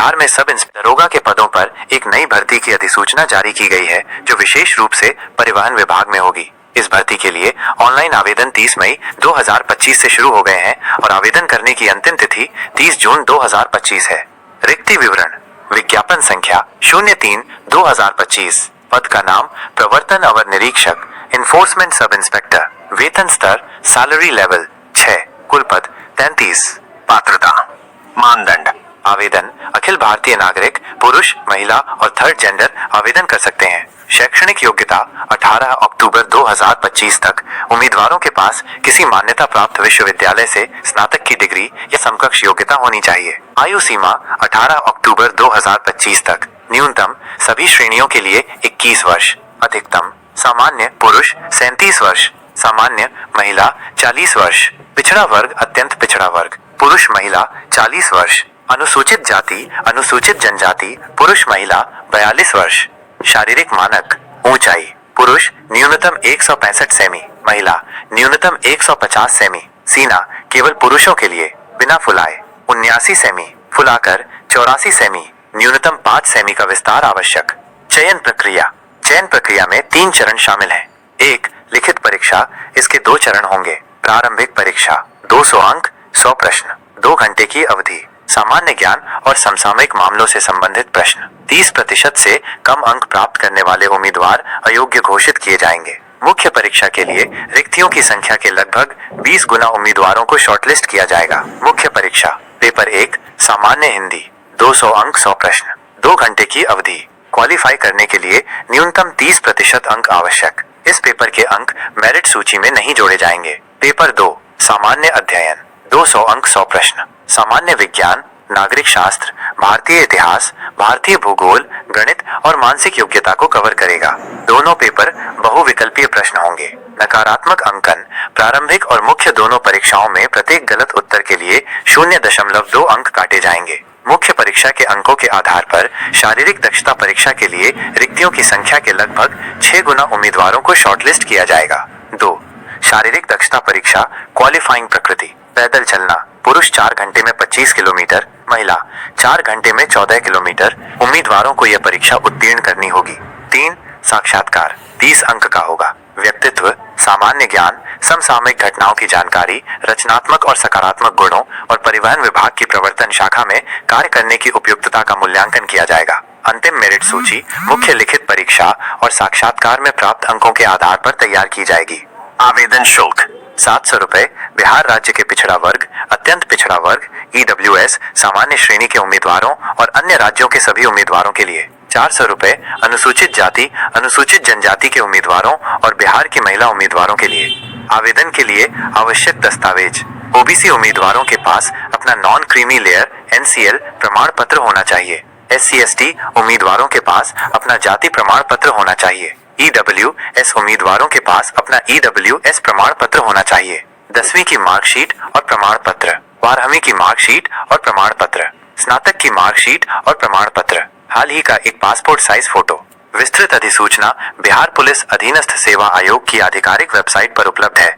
बिहार में sub inspector दरोगा के पदों पर एक नई भर्ती की अधिसूचना जारी की गई है, जो विशेष रूप से परिवहन विभाग में होगी। इस भर्ती के लिए ऑनलाइन आवेदन 30 मई 2025 से शुरू हो गए हैं और आवेदन करने की अंतिम तिथि 30 जून 2025 है। रिक्ति विवरण: विज्ञापन संख्या 03/2025। पद का नाम प्रवर्तन अवर निरीक्षक, इन्फोर्समेंट सब इंस्पेक्टर। वेतन स्तर सैलरी लेवल 6। कुल पद 33। पात्रता मानदंड: आवेदन अखिल भारतीय नागरिक, पुरुष, महिला और थर्ड जेंडर आवेदन कर सकते हैं। शैक्षणिक योग्यता 18 अक्टूबर 2025 तक उम्मीदवारों के पास किसी मान्यता प्राप्त विश्वविद्यालय से स्नातक की डिग्री या समकक्ष योग्यता होनी चाहिए। आयु सीमा 18 अक्टूबर 2025 तक। न्यूनतम सभी श्रेणियों के लिए 21 वर्ष। अधिकतम सामान्य पुरुष 37 वर्ष, सामान्य महिला 40 वर्ष, पिछड़ा वर्ग अत्यंत पिछड़ा वर्ग पुरुष महिला 40 वर्ष, अनुसूचित जाति अनुसूचित जनजाति पुरुष महिला 42 वर्ष। शारीरिक मानक: ऊंचाई पुरुष न्यूनतम 165 सेमी, महिला न्यूनतम 150 सेमी। सीना केवल पुरुषों के लिए बिना फुलाए 79 सेमी, फुलाकर 84 सेमी। न्यूनतम 5 सेमी का विस्तार आवश्यक। चयन प्रक्रिया: चयन प्रक्रिया में 3 चरण शामिल हैं। 1. लिखित परीक्षा, इसके 2 चरण होंगे। प्रारंभिक परीक्षा 200 अंक, 100 प्रश्न, 2 घंटे की अवधि। सामान्य ज्ञान और समसामयिक मामलों से संबंधित प्रश्न। 30% से कम अंक प्राप्त करने वाले उम्मीदवार अयोग्य घोषित किए जाएंगे। मुख्य परीक्षा के लिए रिक्तियों की संख्या के लगभग 20 गुना उम्मीदवारों को शॉर्टलिस्ट किया जाएगा। मुख्य परीक्षा: पेपर 1 सामान्य हिंदी, 200 अंक, 100 प्रश्न, 2 घंटे की अवधि। क्वालिफाई करने के लिए न्यूनतम 30% अंक आवश्यक। इस पेपर के अंक मेरिट सूची में नहीं जोड़े जाएंगे। पेपर 2 सामान्य अध्ययन, 200 अंक, 100 प्रश्न, सामान्य विज्ञान, नागरिक शास्त्र, भारतीय इतिहास, भारतीय भूगोल, गणित और मानसिक योग्यता को कवर करेगा। दोनों पेपर बहुविकल्पीय प्रश्न होंगे। नकारात्मक अंकन: प्रारंभिक और मुख्य दोनों परीक्षाओं में प्रत्येक गलत उत्तर के लिए 0.2 अंक काटे जाएंगे। मुख्य परीक्षा के अंकों के आधार पर शारीरिक दक्षता परीक्षा के लिए रिक्तियों की संख्या के लगभग 6 गुना उम्मीदवारों को शॉर्टलिस्ट किया जाएगा। 2. शारीरिक दक्षता परीक्षा क्वालिफाइंग प्रकृति: पैदल चलना, पुरुष 4 घंटे में 25 किलोमीटर, महिला 4 घंटे में 14 किलोमीटर। उम्मीदवारों को यह परीक्षा उत्तीर्ण करनी होगी। 3. साक्षात्कार 30 अंक का होगा। व्यक्तित्व, सामान्य ज्ञान, समसामयिक घटनाओं की जानकारी, रचनात्मक और सकारात्मक गुणों और परिवहन विभाग की प्रवर्तन शाखा में कार्य करने की उपयुक्तता का मूल्यांकन किया जाएगा। अंतिम मेरिट सूची मुख्य लिखित परीक्षा और साक्षात्कार में प्राप्त अंकों के आधार पर तैयार की जाएगी। आवेदन शुल्क 700 रुपए बिहार राज्य के पिछड़ा वर्ग, अत्यंत पिछड़ा वर्ग, EWS सामान्य श्रेणी के उम्मीदवारों और अन्य राज्यों के सभी उम्मीदवारों के लिए। 400 रुपए अनुसूचित जाति अनुसूचित जनजाति के उम्मीदवारों और बिहार की महिला उम्मीदवारों के लिए। आवेदन के लिए आवश्यक दस्तावेज: OBC उम्मीदवारों के पास अपना नॉन क्रीमी लेयर NCL प्रमाण पत्र होना चाहिए। SC/ST उम्मीदवारों के पास अपना जाति प्रमाण पत्र होना चाहिए। EWS उम्मीदवारों के पास अपना EWS प्रमाण पत्र होना चाहिए। 10वीं की मार्कशीट और प्रमाण पत्र, 12वीं की मार्कशीट और प्रमाण पत्र, स्नातक की मार्कशीट और प्रमाण पत्र, हाल ही का एक पासपोर्ट साइज फोटो। विस्तृत अधिसूचना बिहार पुलिस अधीनस्थ सेवा आयोग की आधिकारिक वेबसाइट पर उपलब्ध है।